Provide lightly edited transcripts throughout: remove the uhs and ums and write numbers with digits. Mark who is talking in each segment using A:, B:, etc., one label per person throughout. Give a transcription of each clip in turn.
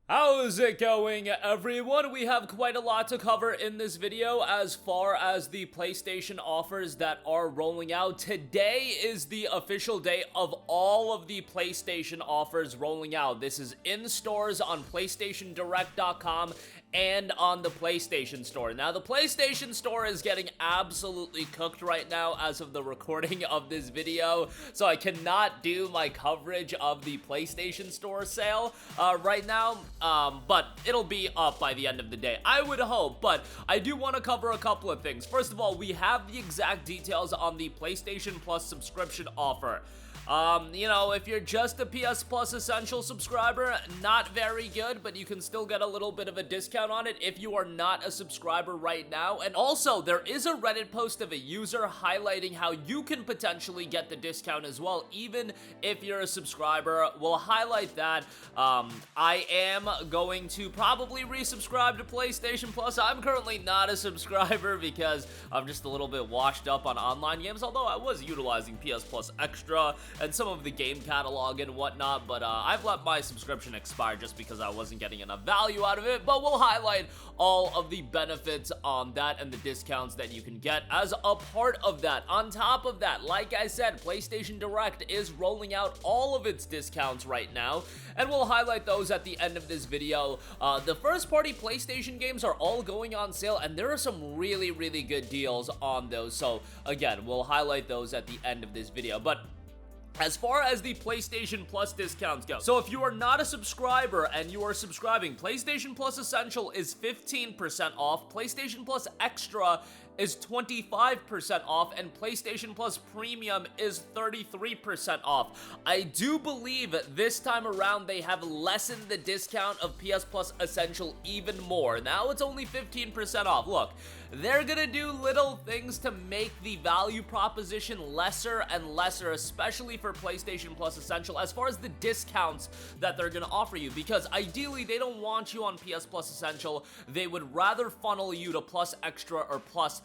A: How's it going, everyone? We have quite a lot to cover in this video as far as the PlayStation offers that are rolling out. Today is the official day of all of the PlayStation offers rolling out. This is in stores on PlayStationDirect.com and on the PlayStation Store. Now, the PlayStation Store is getting absolutely cooked right now as of the recording of this video, so I cannot do my coverage of the PlayStation Store sale right now. But it'll be up by the end of the day, I would hope. But I do want to cover a couple of things. First of all, we have the exact details on the PlayStation Plus subscription offer. If you're just a PS Plus Essential subscriber, not very good, but you can still get a little bit of a discount on it if you are not a subscriber right now. And also, there is a Reddit post of a user highlighting how you can potentially get the discount as well, even if you're a subscriber. We'll highlight that. I am going to probably resubscribe to PlayStation Plus. I'm currently not a subscriber because I'm just a little bit washed up on online games, although I was utilizing PS Plus Extra and some of the game catalog and whatnot, but I've let my subscription expire just because I wasn't getting enough value out of it. But we'll highlight all of the benefits on that and the discounts that you can get as a part of that. On top of that, like I said, PlayStation Direct is rolling out all of its discounts right now, and we'll highlight those at the end of this video. The first-party PlayStation games are all going on sale, and there are some really, really good deals on those. So again, we'll highlight those at the end of this video. But as far as the PlayStation Plus discounts go, so if you are not a subscriber and you are subscribing, PlayStation Plus Essential is 15% off, PlayStation Plus Extra is 25% off, and PlayStation Plus Premium is 33% off. I do believe this time around they have lessened the discount of PS Plus Essential even more. Now it's only 15% off. Look, they're gonna do little things to make the value proposition lesser and lesser, especially for PlayStation Plus Essential, as far as the discounts that they're gonna offer you, because ideally they don't want you on PS Plus Essential. They would rather funnel you to Plus Extra or Plus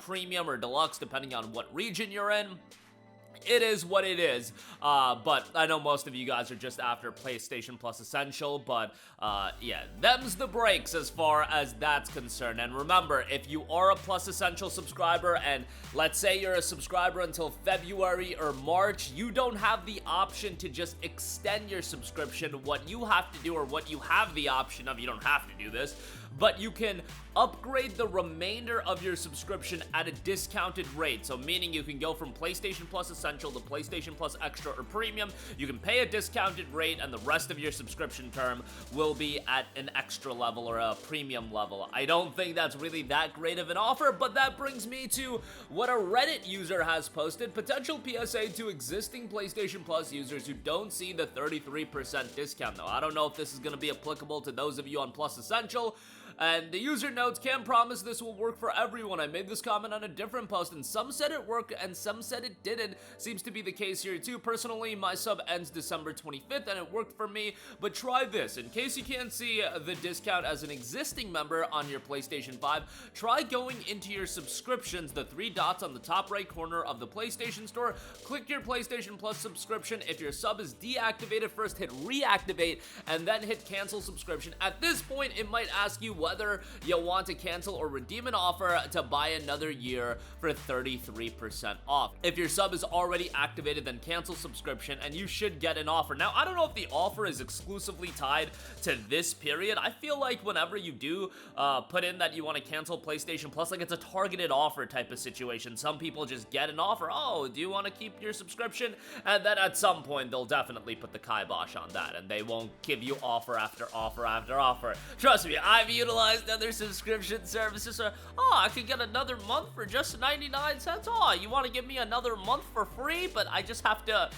A: Premium or Deluxe, depending on what region you're in. It is what it is, but I know most of you guys are just after PlayStation Plus Essential, but yeah, them's the breaks as far as that's concerned. And remember, if you are a Plus Essential subscriber, and let's say you're a subscriber until February or March, you don't have the option to just extend your subscription. What you have to do, or what you have the option of, you don't have to do this, but you can upgrade the remainder of your subscription at a discounted rate. So meaning you can go from PlayStation Plus Essential to PlayStation Plus Extra or Premium. You can pay a discounted rate, and the rest of your subscription term will be at an extra level or a premium level. I don't think that's really that great of an offer, but that brings me to what a Reddit user has posted. Potential PSA to existing PlayStation Plus users who don't see the 33% discount. Though I don't know if this is going to be applicable to those of you on Plus Essential. And the user notes, can't promise this will work for everyone. I made this comment on a different post, and some said it worked and some said it didn't. Seems to be the case here too. Personally, my sub ends December 25th and it worked for me, but try this. In case you can't see the discount as an existing member on your PlayStation 5, try going into your subscriptions, the 3 dots on the top right corner of the PlayStation Store. Click your PlayStation Plus subscription. If your sub is deactivated, first hit reactivate and then hit cancel subscription. At this point, it might ask you whether you want to cancel or redeem an offer to buy another year for 33% off. If your sub is already activated, then cancel subscription and you should get an offer. Now, I don't know if the offer is exclusively tied to this period. I feel like whenever you do put in that you want to cancel PlayStation Plus, like it's a targeted offer type of situation. Some people just get an offer. Oh, do you want to keep your subscription? And then at some point, they'll definitely put the kibosh on that, and they won't give you offer after offer after offer. Trust me, I've utilized other subscription services. I could get another month for just 99 cents. Oh, you want to give me another month for free, but I just have to,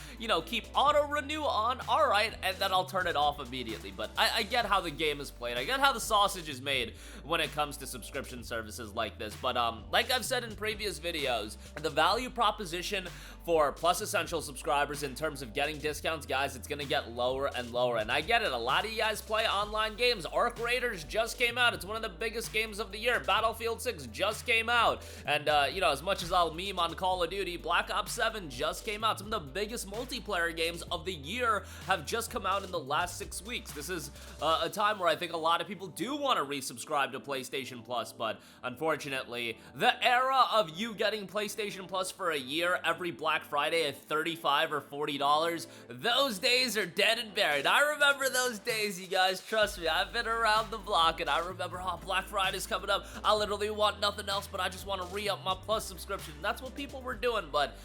A: keep auto renew on. All right, and then I'll turn it off immediately. But I get how the game is played. I get how the sausage is made when it comes to subscription services like this. But like I've said in previous videos, the value proposition for Plus Essential subscribers in terms of getting discounts, guys, it's gonna get lower and lower. And I get it. A lot of you guys play online games. Arc Raiders just came out out. It's one of the biggest games of the year. Battlefield 6 just came out. And, you know, as much as I'll meme on Call of Duty, Black Ops 7 just came out. Some of the biggest multiplayer games of the year have just come out in the last 6 weeks. This is a time where I think a lot of people do want to resubscribe to PlayStation Plus, but unfortunately, the era of you getting PlayStation Plus for a year every Black Friday at $35 or $40, those days are dead and buried. I remember those days, you guys. Trust me, I've been around the block, and I remember, oh, Black Friday's coming up. I literally want nothing else, but I just want to re-up my Plus subscription. That's what people were doing, but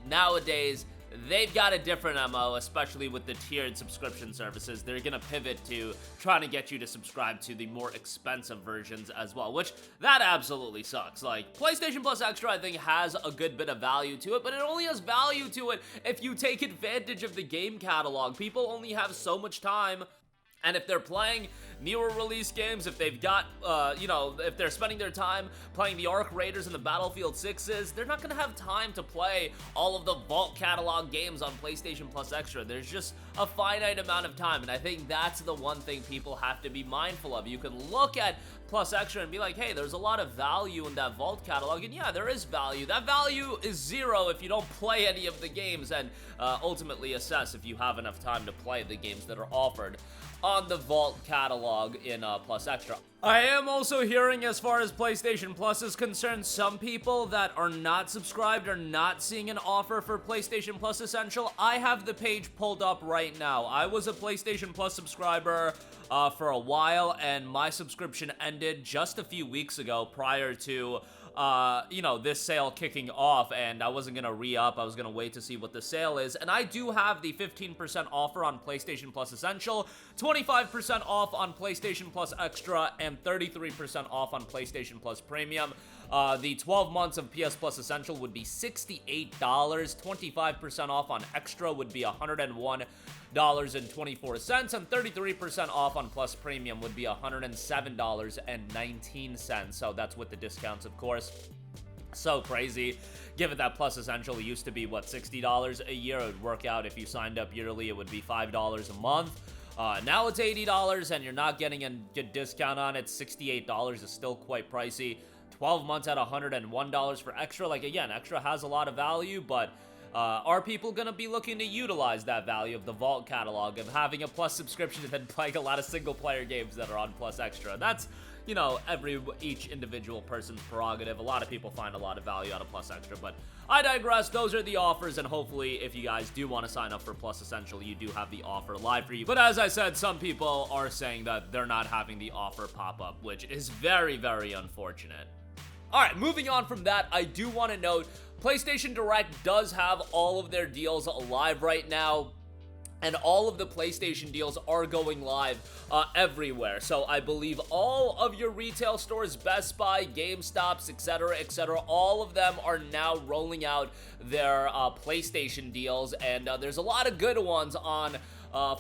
A: nowadays, they've got a different MO, especially with the tiered subscription services. They're gonna pivot to trying to get you to subscribe to the more expensive versions as well, which that absolutely sucks. Like, PlayStation Plus Extra, I think, has a good bit of value to it, but it only has value to it if you take advantage of the game catalog. People only have so much time. And if they're playing newer release games, if they've got, you know, if they're spending their time playing the Arc Raiders and the Battlefield 6s, they're not going to have time to play all of the Vault catalog games on PlayStation Plus Extra. There's just a finite amount of time, and I think that's the one thing people have to be mindful of. You can look at Plus Extra and be like, hey, there's a lot of value in that Vault catalog, and yeah, there is value. That value is zero if you don't play any of the games, and ultimately assess if you have enough time to play the games that are offered on the Vault catalog in Plus Extra. I am also hearing, as far as PlayStation Plus is concerned, some people that are not subscribed are not seeing an offer for PlayStation Plus Essential. I have the page pulled up right now. I was a PlayStation Plus subscriber for a while, and my subscription ended just a few weeks ago prior to you know, this sale kicking off, and I wasn't gonna re-up. I was gonna wait to see what the sale is, and I do have the 15% offer on PlayStation Plus Essential, 25% off on PlayStation Plus Extra, and 33% off on PlayStation Plus Premium. The 12 months of PS Plus Essential would be $68, 25% off on Extra would be $101.24, and 33% off on Plus Premium would be $107.19. So that's with the discounts, of course. So crazy, given that Plus Essential used to be, what, $60 a year? It would work out if you signed up yearly, it would be $5 a month. Now it's $80, and you're not getting a good discount on it. $68 is still quite pricey. 12 months at $101 for Extra. Like, again, Extra has a lot of value, but are people going to be looking to utilize that value of the Vault catalog, of having a Plus subscription and then playing a lot of single-player games that are on Plus Extra? That's, you know, each individual person's prerogative. A lot of people find a lot of value out of Plus Extra, but I digress. Those are the offers, and hopefully, if you guys do want to sign up for Plus Essential, you do have the offer live for you. But as I said, some people are saying that they're not having the offer pop up, which is very, very unfortunate. Alright, moving on from that, I do want to note, PlayStation Direct does have all of their deals live right now, and all of the PlayStation deals are going live everywhere. So I believe all of your retail stores, Best Buy, GameStops, etc., all of them are now rolling out their PlayStation deals, and there's a lot of good ones on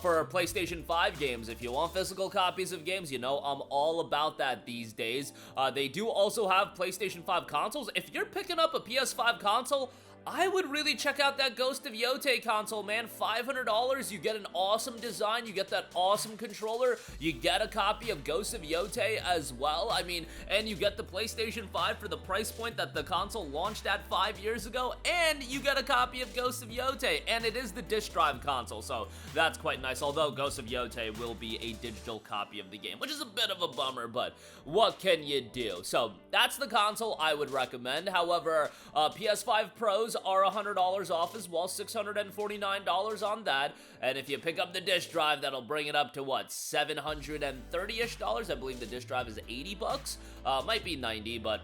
A: for PlayStation 5 games. If you want physical copies of games, you know I'm all about that these days. They do also have PlayStation 5 consoles. If you're picking up a PS5 console, I would really check out that Ghost of Yotei console, man. $500, you get an awesome design, you get that awesome controller, you get a copy of Ghost of Yotei as well. I mean, and you get the PlayStation 5 for the price point that the console launched at 5 years ago, and you get a copy of Ghost of Yotei, and it is the disc drive console, so that's quite nice, although Ghost of Yotei will be a digital copy of the game, which is a bit of a bummer, but what can you do? So that's the console I would recommend. However, PS5 Pros are $100 off as well, $649 on that, and if you pick up the disc drive, that'll bring it up to, what, $730-ish? I believe the disc drive is 80 bucks, might be 90, but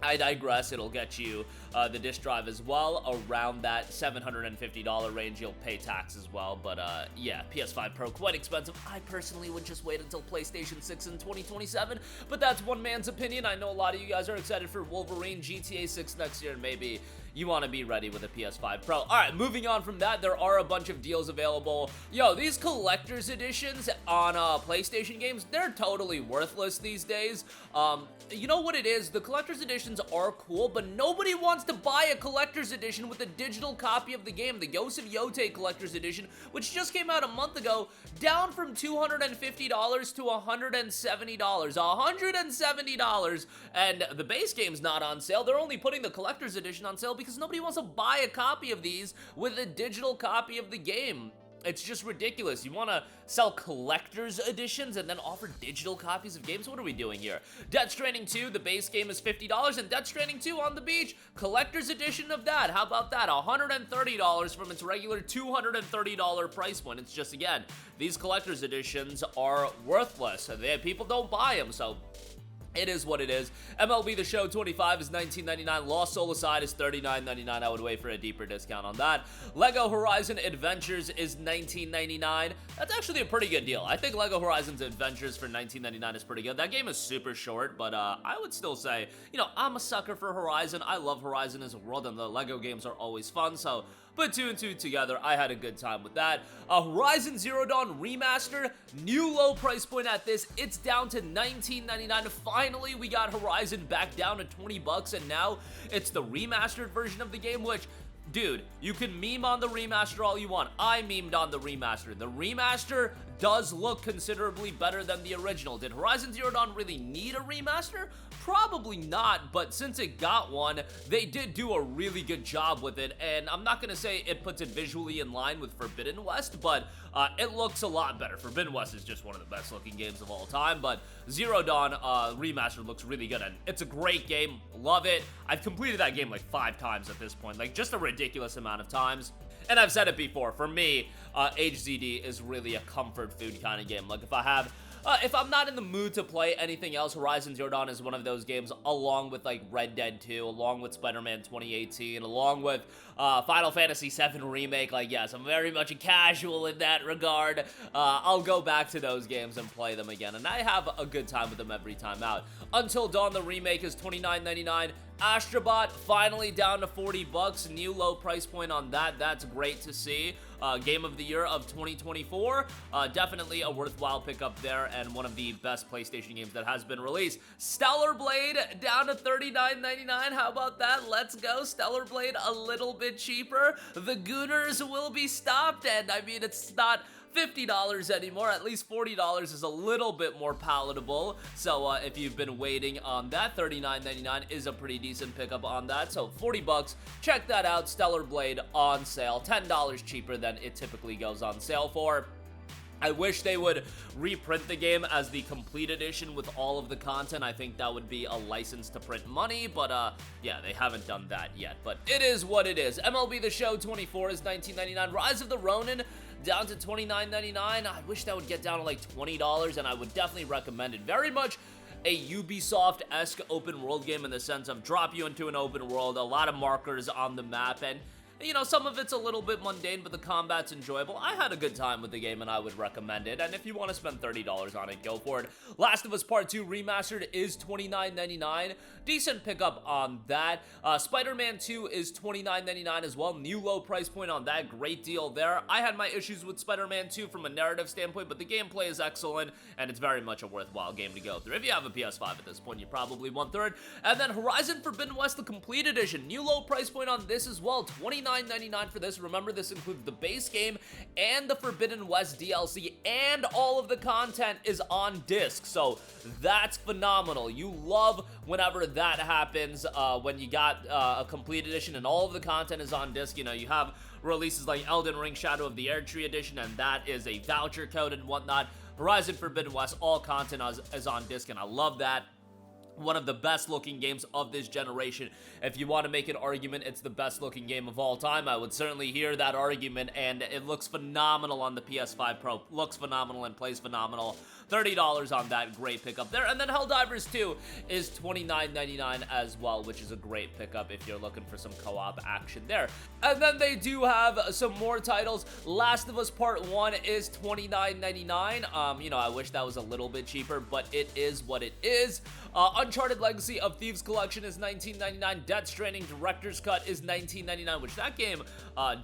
A: I digress. It'll get you the disc drive as well around that $750 range. You'll pay tax as well, but yeah, PS5 Pro quite expensive. I personally would just wait until PlayStation 6 in 2027, but that's one man's opinion. I know a lot of you guys are excited for Wolverine GTA 6 next year, and maybe, you want to be ready with a PS5 Pro. Alright, moving on from that, there are a bunch of deals available. Yo, these collector's editions on PlayStation games, they're totally worthless these days. You know what it is? The collector's editions are cool, but nobody wants to buy a collector's edition with a digital copy of the game. The Yosef Yote collector's edition, which just came out a month ago, down from $250 to $170. $170, and the base game's not on sale. They're only putting the collector's edition on sale because nobody wants to buy a copy of these with a digital copy of the game. It's just ridiculous. You want to sell collector's editions and then offer digital copies of games? What are we doing here? Death Stranding 2, the base game is $50, and Death Stranding 2 on the beach, collector's edition of that. How about that? $130 from its regular $230 price point. It's just, again, these collector's editions are worthless. People don't buy them, so it is what it is. MLB The Show 25 is $19.99. Lost Soul Aside is $39.99. I would wait for a deeper discount on that. Lego Horizon Adventures is $19.99. That's actually a pretty good deal. I think Lego Horizon Adventures for $19.99 is pretty good. That game is super short, but I would still say, you know, I'm a sucker for Horizon. I love Horizon as a world, and the Lego games are always fun, so put two and two together, I had a good time with that. Horizon Zero Dawn Remaster, new low price point at this. It's down to $19.99. Finally, we got Horizon back down to $20, and now it's the remastered version of the game, which, dude, you can meme on the remaster all you want. I memed on the remaster. The remaster does look considerably better than the original. Did Horizon Zero Dawn really need a remaster? Probably not, but since it got one, they did do a really good job with it, and I'm not gonna say it puts it visually in line with Forbidden West, but it looks a lot better. Forbidden West is just one of the best looking games of all time, but Zero Dawn Remastered looks really good, and it's a great game. Love it. I've completed that game like 5 times at this point, like just a ridiculous amount of times. And I've said it before, for me, HZD is really a comfort food kind of game. Like, if I'm not in the mood to play anything else, Horizon Zero Dawn is one of those games, along with, like, Red Dead 2, along with Spider-Man 2018, along with Final Fantasy VII Remake. Like, yes, I'm very much a casual in that regard. I'll go back to those games and play them again, and I have a good time with them every time out. Until Dawn, the remake, is $29.99. Astrobot finally down to $40. New low price point on that. That's great to see. Game of the Year of 2024. Definitely a worthwhile pickup there, and one of the best PlayStation games that has been released. Stellar Blade down to $39.99. How about that? Let's go. Stellar Blade a little bit cheaper. The Gooners will be stopped, and I mean, it's not $50 anymore. At least $40 is a little bit more palatable. So if you've been waiting on that, $39.99 is a pretty decent pickup on that. So $40, check that out. Stellar Blade on sale, $10 cheaper than it typically goes on sale for. I wish they would reprint the game as the complete edition with all of the content. I think that would be a license to print money, but yeah, they haven't done that yet. But it is what it is. MLB The Show 24 is $19.99. Rise of the Ronin down to $29.99. I wish that would get down to like $20, and I would definitely recommend it. Very much a Ubisoft-esque open world game in the sense of drop you into an open world, a lot of markers on the map, and you know, some of it's a little bit mundane, but the combat's enjoyable. I had a good time with the game, and I would recommend it. And if you want to spend $30 on it, go for it. Last of Us Part 2 Remastered is $29.99. Decent pickup on that. Spider-Man 2 is $29.99 as well. New low price point on that. Great deal there. I had my issues with Spider-Man 2 from a narrative standpoint, but the gameplay is excellent, and it's very much a worthwhile game to go through. If you have a PS5 at this point, you're probably 1/3. And then Horizon Forbidden West, the complete edition. New low price point on this as well. $29.99 for this. Remember, this includes the base game and the Forbidden West DLC, and all of the content is on disc, so that's phenomenal. You love whenever that happens, when you got a complete edition and all of the content is on disc. You know, you have releases like Elden Ring Shadow of the Erdtree edition, and that is a voucher code and whatnot. Horizon Forbidden West, all content is on disc, and I love that. One of the best looking games of this generation. If you want to make an argument it's the best looking game of all time, I would certainly hear that argument, and it looks phenomenal on the PS5 Pro. Looks phenomenal and plays phenomenal. $30 on that, great pickup there. And then Helldivers 2 is $29.99 as well, which is a great pickup if you're looking for some co-op action there. And then they do have some more titles. Last of Us Part 1 is $29.99. You know, I wish that was a little bit cheaper, but it is what it is. Uncharted Legacy of Thieves Collection is $19.99. Death Stranding Director's Cut is $19.99, which that game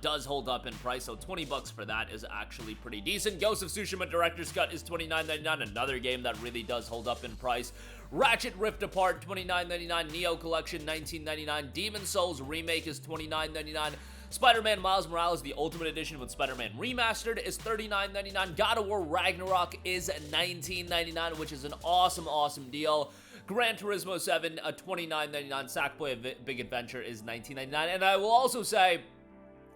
A: does hold up in price, so 20 bucks for that is actually pretty decent. Ghost of Tsushima Director's Cut is $29.99, another game that really does hold up in price. Ratchet Rift Apart, $29.99. Neo Collection, $19.99. Demon Souls Remake is $29.99. Spider-Man Miles Morales, the Ultimate Edition with Spider-Man Remastered, is $39.99. God of War Ragnarok is $19.99, which is an awesome deal. Gran Turismo 7, $29.99. Sackboy Big Adventure is $19.99. And I will also say,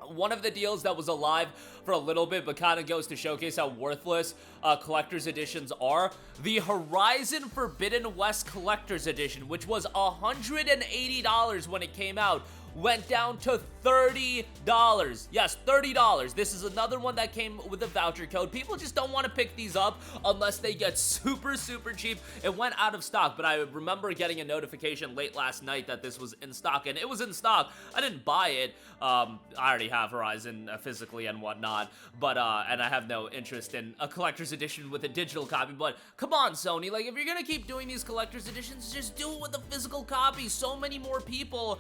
A: one of the deals that was alive for a little bit but kind of goes to showcase how worthless collector's editions are. The Horizon Forbidden West Collector's Edition, which was $180 when it came out, went down to $30. Yes, $30. This is another one that came with a voucher code. People just don't want to pick these up unless they get super cheap. It went out of stock, but I remember getting a notification late last night that this was in stock, and it was in stock. I didn't buy it. I already have Horizon physically and whatnot, but and I have no interest in a collector's edition with a digital copy. But come on, Sony, like, if you're gonna keep doing these collector's editions, just do it with a physical copy. So many more people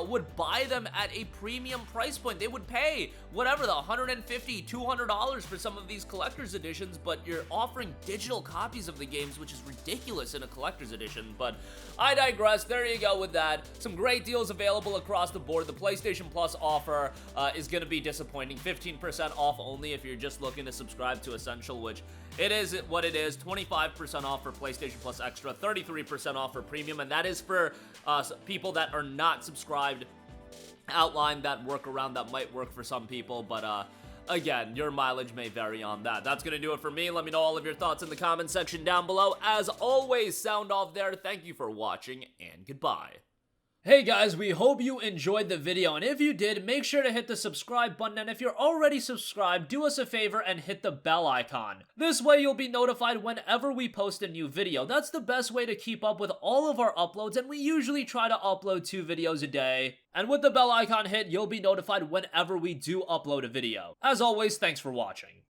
A: would buy them at a premium price point. They would pay whatever, the $150, $200 for some of these collector's editions, but you're offering digital copies of the games, which is ridiculous in a collector's edition. But I digress. There you go with that. Some great deals available across the board. The PlayStation Plus offer is going to be disappointing. 15% off only if you're just looking to subscribe to Essential, which it is what it is. 25% off for PlayStation Plus Extra, 33% off for Premium, and that is for people that are not subscribed. Outline that workaround that might work for some people, but again, your mileage may vary on that. That's gonna do it for me. Let me know all of your thoughts in the comment section down below. As always, sound off there. Thank you for watching, and goodbye. Hey guys, we hope you enjoyed the video, and if you did, make sure to hit the subscribe button, and if you're already subscribed, do us a favor and hit the bell icon. This way you'll be notified whenever we post a new video. That's the best way to keep up with all of our uploads, and we usually try to upload 2 videos a day. And with the bell icon hit, you'll be notified whenever we do upload a video. As always, thanks for watching.